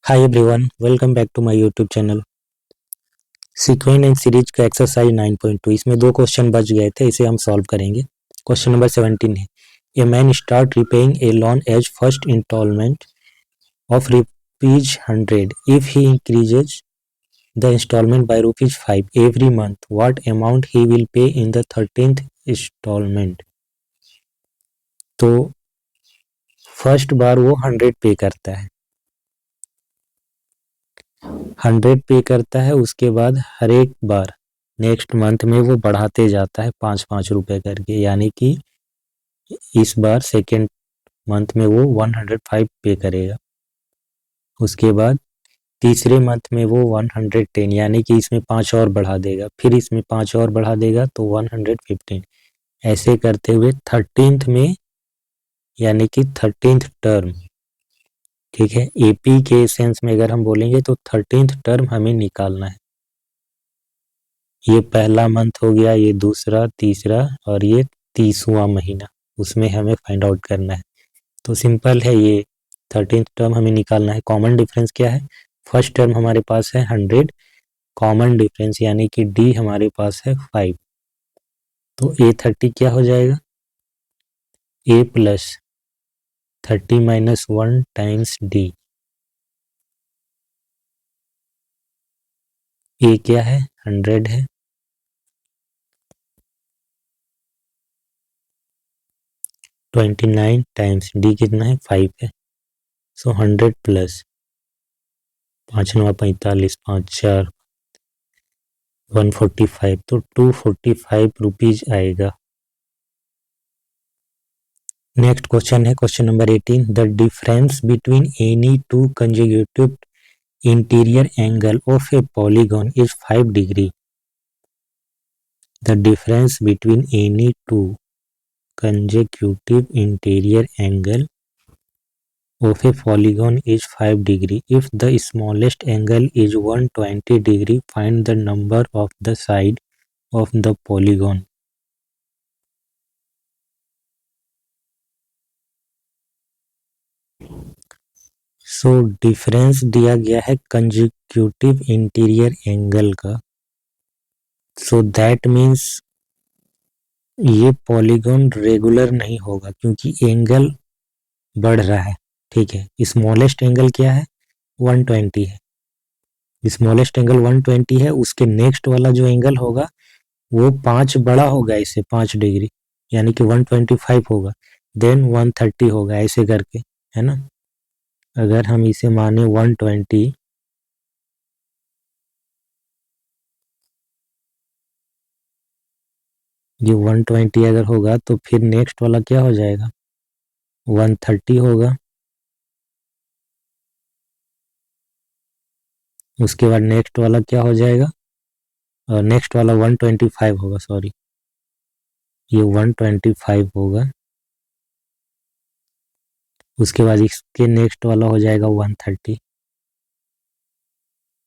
Hi everyone, welcome back to my YouTube channel. Sequence and series का exercise 9.2, इसमें दो question बच गए थे, इसे हम सॉल्व करेंगे। क्वेश्चन नंबर 17 है, a man start repaying a loan as first instalment of ₹100 if he increases the instalment by ₹5 every month, what amount he will pay in the 13th instalment. तो first बार वो 100 पे करता है, 100 पे करता है, उसके बाद हर एक बार नेक्स्ट मंथ में वो बढ़ाते जाता है 5-5 रुपए करके, यानी कि इस बार सेकेंड मंथ में वो 105 पे करेगा। उसके बाद तीसरे मंथ में वो 110, यानी कि इसमें 5 और बढ़ा देगा, फिर इसमें 5 और बढ़ा देगा तो 115। ऐसे करते हुए 13th में, यानी कि 13th टर्म, ठीक है, एपी के सेंस में अगर हम बोलेंगे तो 13th टर्म हमें निकालना है। ये पहला मंथ हो गया, ये दूसरा, तीसरा और ये 30वां महीना, उसमें हमें फाइंड आउट करना है। तो सिंपल है, ये 13th टर्म हमें निकालना है। कॉमन डिफरेंस क्या है? फर्स्ट टर्म हमारे पास है 100, कॉमन डिफरेंस यानी कि डी हमारे पास है 5। तो A30 क्या हो जाएगा? A plus 30 minus 1 times D. A क्या है? 100 है, 29 टाइम्स डी कितना है? 5 है। सो 100 प्लस 5 9 45, 5 4 145, तो 245 रुपीज आएगा। नेक्स्ट क्वेश्चन है question number 18, the difference between any two consecutive interior angle of a polygon is 5 degree. The difference between any two consecutive interior angle of a polygon is 5 degree. If the smallest angle is 120 degree, find the number of the side of the polygon. So difference दिया गया है consecutive interior angle का, so that means ये polygon regular नहीं होगा क्योंकि angle बढ़ रहा है, ठीक है। स्मॉलेस्ट एंगल क्या है? 120 है, स्मॉलेस्ट एंगल 120 है, उसके नेक्स्ट वाला जो एंगल होगा वो 5 बड़ा होगा इससे 5 डिग्री, यानी कि 125 होगा, देन 130 होगा, ऐसे करके, है ना। अगर हम इसे माने 120, ये 120 अगर होगा तो फिर नेक्स्ट वाला क्या हो जाएगा? 130 होगा, उसके बाद नेक्स्ट वाला क्या हो जाएगा? और नेक्स्ट वाला 125 होगा, सॉरी, ये 125 होगा, उसके बाद इसके नेक्स्ट वाला हो जाएगा 130,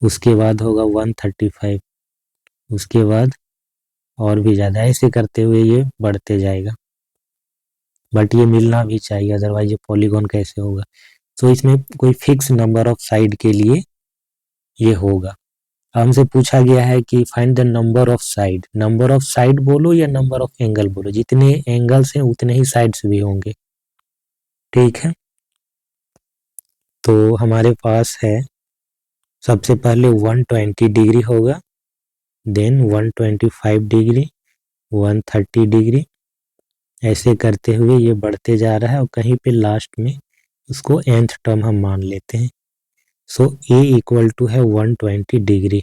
उसके बाद होगा 135, उसके बाद और भी ज़्यादा, ऐसे करते हुए ये बढ़ते जाएगा। बट ये मिलना भी चाहिए, अदरवाइज ये पॉलीगॉन कैसे होगा। तो इसमें कोई फिक्स नंबर ऑफ साइड के लिए ये होगा। हमसे पूछा गया है कि find the number of side, number of side बोलो या नंबर ऑफ एंगल बोलो, जितने एंगल्स हैं उतने ही साइड्स भी होंगे, ठीक है। तो हमारे पास है सबसे पहले 120 डिग्री होगा, देन 125 डिग्री, 130 डिग्री, ऐसे करते हुए ये बढ़ते जा रहा है और कहीं पे लास्ट में उसको nth टर्म हम मान लेते हैं। सो A इक्वल टू है 120 डिग्री,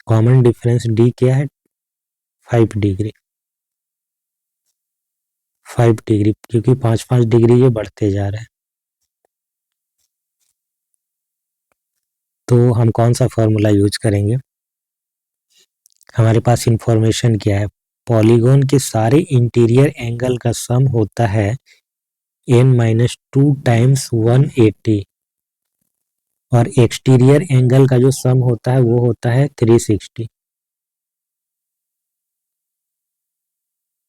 कॉमन डिफरेंस D क्या है? 5 डिग्री, 5 डिग्री, क्योंकि 5-5 डिग्री ये बढ़ते जा रहा है। तो हम कौन सा फॉर्मूला यूज करेंगे? हमारे पास इंफॉर्मेशन क्या है? पॉलीगॉन के सारे इंटीरियर एंगल का सम होता है n-2 टाइम्स 180, और एक्सटीरियर एंगल का जो सम होता है वो होता है 360,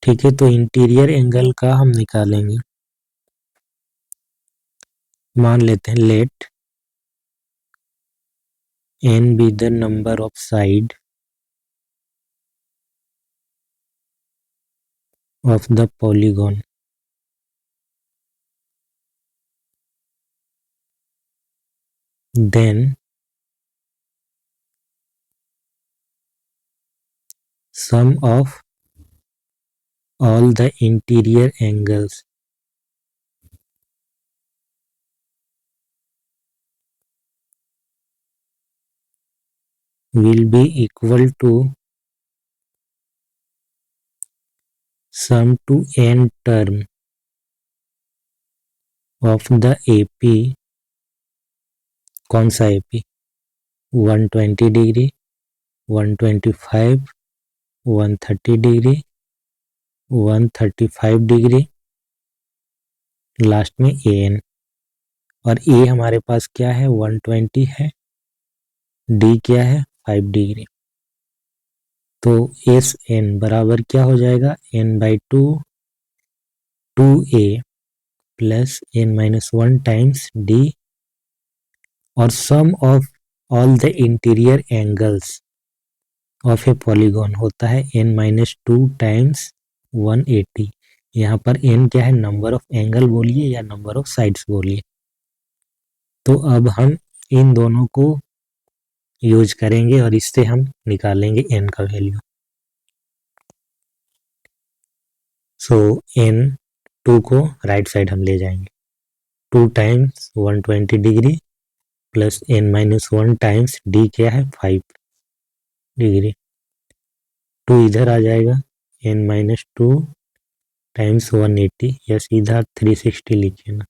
ठीक है। तो इंटीरियर एंगल का हम निकालेंगे, मान लेते हैं late n be the number of side of the polygon, then sum of all the interior angles will be equal to sum to n term of the AP. कौन सा AP? 120 degree, 125, 130 degree, 135 degree, last में AN। और A हमारे पास क्या है? 120 है, D क्या है? 5 डिग्री। तो SN बराबर क्या हो जाएगा? n/2 2A plus n-1 times D और sum of all the interior angles of a polygon होता है n-2 टाइम्स 180। यहाँ पर n क्या है? नंबर ऑफ एंगल बोलिए या नंबर ऑफ साइड्स बोलिए। तो अब हम इन दोनों को यूज करेंगे और इससे हम निकालेंगे n का वैल्यू। सो n2 को राइट साइड हम ले जाएंगे, 2 times 120 degree plus n-1 times D क्या है? 5 डिग्री। 2 इधर आ जाएगा, n-2 टाइम्स 180 या सीधा 360 लिखिए ना।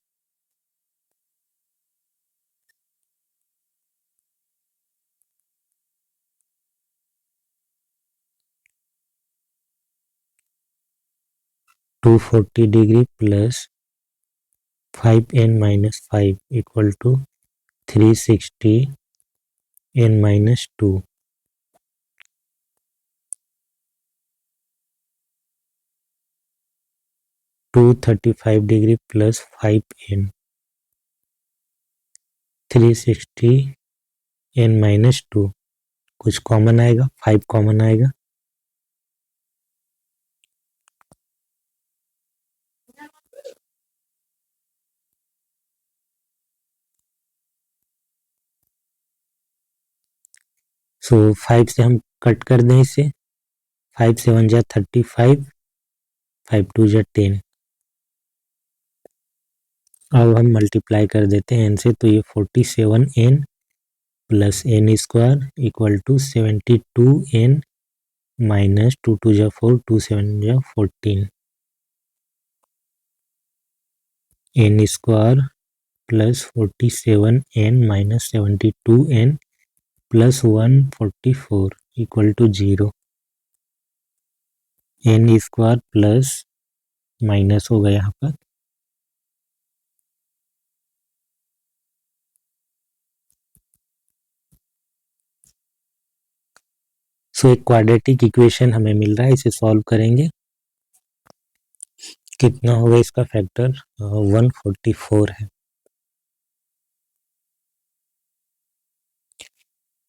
Two 40 degree plus 5n-5 equal to 360 n-2। 235 degree plus 5n 360 n-2। कुछ कॉमन आएगा? 5 कॉमन आएगा। सो 5 से हम कट कर दें इसे, 5 से 1 जा 35, 5 2 जा 10। अब हम मल्टीप्लाई कर देते हैं n से, तो ये 47n plus n square equal to 72n minus 2 2 जा 4, 2 7 जा 14। n square plus 47n minus 72n plus 144 equal to 0। n square plus minus होगा यहाँ पर, सो एक क्वाड्रेटिक इक्वेशन हमें मिल रहा है, इसे सॉल्व करेंगे। कितना होगा इसका फैक्टर? 144 है।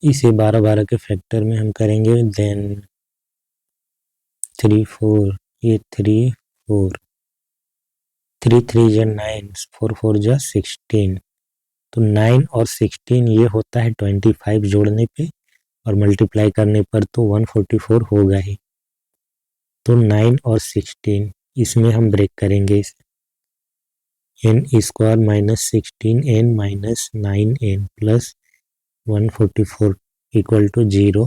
इसे 12 के फैक्टर में हम करेंगे, देन 3 4, ये 3 4, 3 3 जा 9, 4 4 जा 16। तो 9 और 16 ये होता है 25 जोड़ने पे, और मल्टीप्लाई करने पर तो 144 होगा ही। तो 9 और 16 इसमें हम ब्रेक करेंगे इसे, n square minus 16n minus 9n plus 144 equal to 0।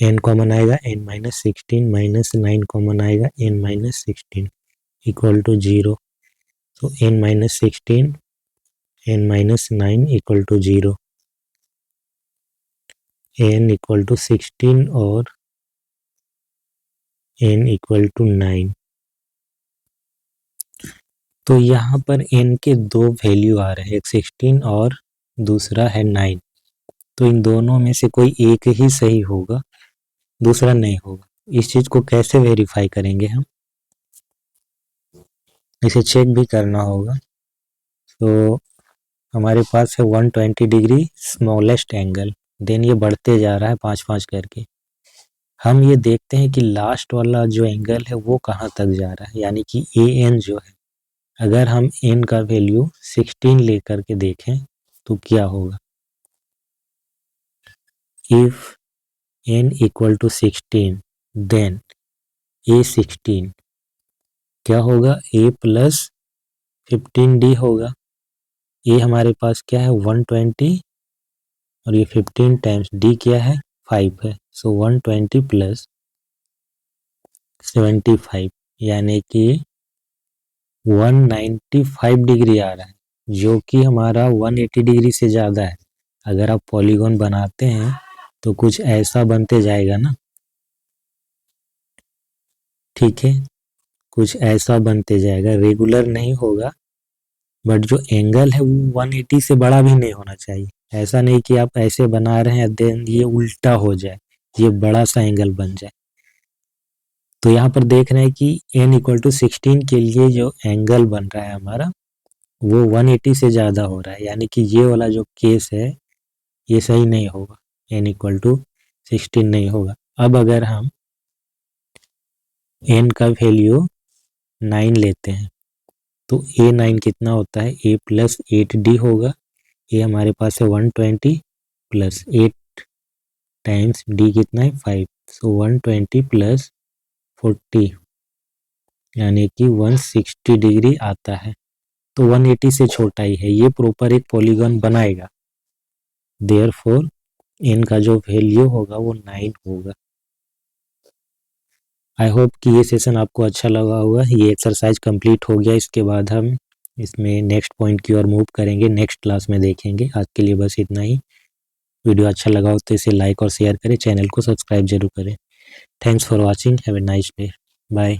n common आएगा, n माइनस 16 माइनस 9 कॉमन आएगा, n माइनस 16 इक्वल टू 0। तो n minus 16 n minus 9 equal to 0। n equal to 16 और n इक्वल टू 9। तो यहाँ पर n के दो value आ रहे हैं, एक 16 और दूसरा है 9। तो इन दोनों में से कोई एक ही सही होगा, दूसरा नहीं होगा। इस चीज को कैसे वेरीफाई करेंगे हम? इसे चेक भी करना होगा। तो हमारे पास है 120 डिग्री स्मॉलेस्ट एंगल, देन ये बढ़ते जा रहा है 5-5 करके। हम ये देखते हैं कि लास्ट वाला जो एंगल है वो कहाँ तक जा रहा है, यानी कि ए एन जो है, अगर हम एन का वैल्यू 16 लेकर के देखें तो क्या होगा। If n equal to 16 then A 16 क्या होगा, a प्लस 15d होगा। ए हमारे पास क्या है 120 और ये 15 टाइम्स d क्या है 5 है, सो 120 प्लस 75 यानी कि 195 डिग्री आ रहा है, जो कि हमारा 180 डिग्री से ज़्यादा है। अगर आप पॉलीगॉन बनाते हैं तो कुछ ऐसा बनते जाएगा ना, ठीक है, कुछ ऐसा बनते जाएगा, रेगुलर नहीं होगा, बट जो एंगल है वो 180 से बड़ा भी नहीं होना चाहिए। ऐसा नहीं कि आप ऐसे बना रहे हैं देन ये उल्टा हो जाए, ये बड़ा सा एंगल बन जाए। तो यहाँ पर देख रहे हैं कि n इक्वल टू 16 के लिए जो एंगल बन रहा है हमारा वो 180 से ज़्यादा हो रहा है, यानी कि ये वाला जो केस है ये सही नहीं होगा, n इक्वल टू 16 नहीं होगा। अब अगर हम n का वैल्यू 9 लेते हैं तो a9 कितना होता है, a प्लस 8d होगा। a हमारे पास है 120 प्लस 8 टाइम्स d कितना है 5, सो 120 प्लस 40 यानी कि 160 डिग्री आता है। तो 180 से छोटा ही है, ये प्रॉपर एक पॉलीगॉन बनाएगा, देयरफॉर n का जो वैल्यू होगा वो 9 होगा। आई होप कि ये सेशन आपको अच्छा लगा होगा। ये एक्सरसाइज कंप्लीट हो गया, इसके बाद हम इसमें नेक्स्ट पॉइंट की ओर मूव करेंगे, नेक्स्ट क्लास में देखेंगे। आज के लिए बस इतना ही। वीडियो अच्छा लगा हो तो इसे लाइक और शेयर करें, चैनल को सब्सक्राइब जरूर करें। Thanks for watching, have a nice day, bye.